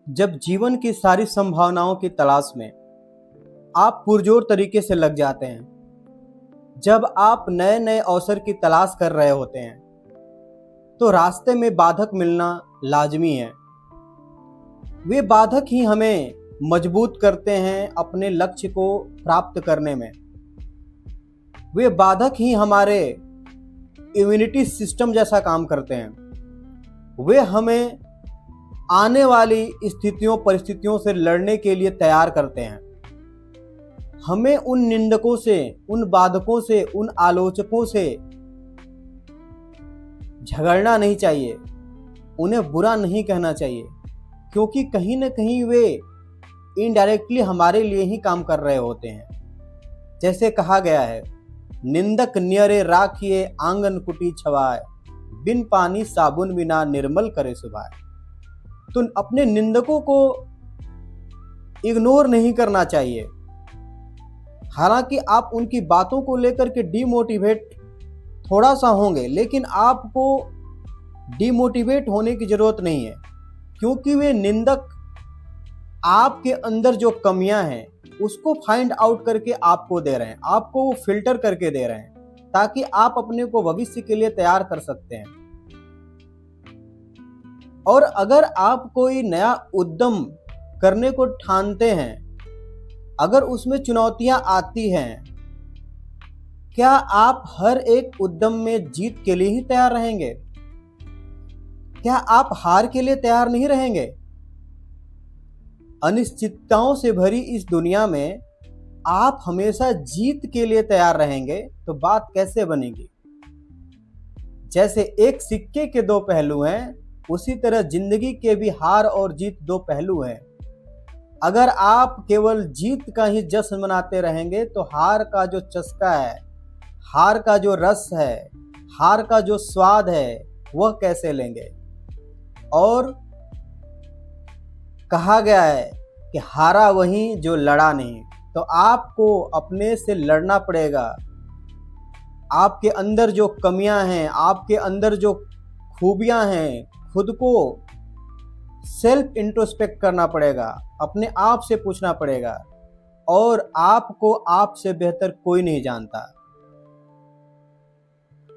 जब जीवन की सारी संभावनाओं की तलाश में आप पुरजोर तरीके से लग जाते हैं, जब आप नए नए अवसर की तलाश कर रहे होते हैं, तो रास्ते में बाधक मिलना लाजमी है। वे बाधक ही हमें मजबूत करते हैं अपने लक्ष्य को प्राप्त करने में। वे बाधक ही हमारे इम्यूनिटी सिस्टम जैसा काम करते हैं। वे हमें आने वाली स्थितियों परिस्थितियों से लड़ने के लिए तैयार करते हैं। हमें उन निंदकों से, उन बाधकों से, उन आलोचकों से झगड़ना नहीं चाहिए, उन्हें बुरा नहीं कहना चाहिए, क्योंकि कहीं न कहीं वे इनडायरेक्टली हमारे लिए ही काम कर रहे होते हैं। जैसे कहा गया है, निंदक नियरे राखिए आंगन कुटी छवाए, बिन पानी साबुन बिना निर्मल करे सुभाए। तो अपने निंदकों को इग्नोर नहीं करना चाहिए। हालांकि आप उनकी बातों को लेकर के डीमोटिवेट थोड़ा सा होंगे, लेकिन आपको डीमोटिवेट होने की जरूरत नहीं है, क्योंकि वे निंदक आपके अंदर जो कमियां हैं उसको फाइंड आउट करके आपको दे रहे हैं, आपको वो फिल्टर करके दे रहे हैं, ताकि आप अपने को भविष्य के लिए तैयार कर सकते हैं। और अगर आप कोई नया उद्यम करने को ठानते हैं, अगर उसमें चुनौतियां आती हैं, क्या आप हर एक उद्यम में जीत के लिए ही तैयार रहेंगे? क्या आप हार के लिए तैयार नहीं रहेंगे? अनिश्चितताओं से भरी इस दुनिया में आप हमेशा जीत के लिए तैयार रहेंगे तो बात कैसे बनेगी? जैसे एक सिक्के के दो पहलू हैं, उसी तरह जिंदगी के भी हार और जीत दो पहलू हैं। अगर आप केवल जीत का ही जश्न मनाते रहेंगे तो हार का जो चस्का है, हार का जो रस है, हार का जो स्वाद है, वह कैसे लेंगे? और कहा गया है कि हारा वही जो लड़ा नहीं। तो आपको अपने से लड़ना पड़ेगा। आपके अंदर जो कमियां हैं, आपके अंदर जो खूबियां हैं, खुद को सेल्फ इंट्रोस्पेक्ट करना पड़ेगा, अपने आप से पूछना पड़ेगा। और आपको आपसे बेहतर कोई नहीं जानता।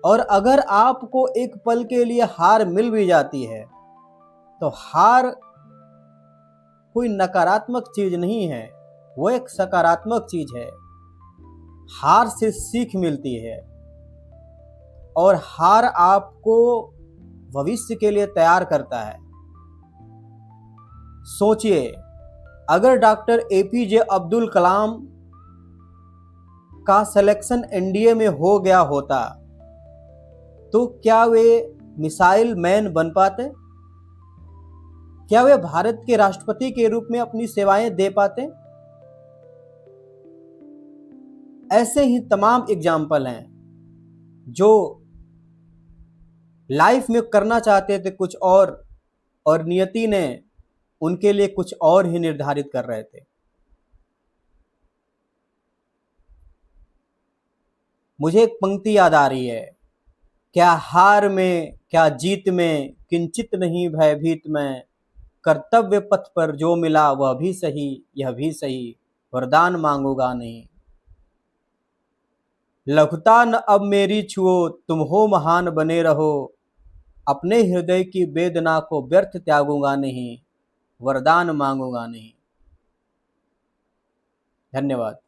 और अगर आपको एक पल के लिए हार मिल भी जाती है, तो हार कोई नकारात्मक चीज नहीं है, वो एक सकारात्मक चीज है। हार से सीख मिलती है और हार आपको भविष्य के लिए तैयार करता है। सोचिए, अगर डॉक्टर एपीजे अब्दुल कलाम का सिलेक्शन एनडीए में हो गया होता, तो क्या वे मिसाइल मैन बन पाते? क्या वे भारत के राष्ट्रपति के रूप में अपनी सेवाएं दे पाते? ऐसे ही तमाम एग्जाम्पल हैं जो लाइफ में करना चाहते थे कुछ और नियति ने उनके लिए कुछ और ही निर्धारित कर रहे थे। मुझे एक पंक्ति याद आ रही है, क्या हार में क्या जीत में किंचित नहीं भयभीत मैं, कर्तव्य पथ पर जो मिला वह भी सही यह भी सही, वरदान मांगूंगा नहीं। लघुता न अब मेरी छुओ, तुम हो महान बने रहो, अपने हृदय की वेदना को व्यर्थ त्यागूंगा नहीं, वरदान मांगूंगा नहीं। धन्यवाद।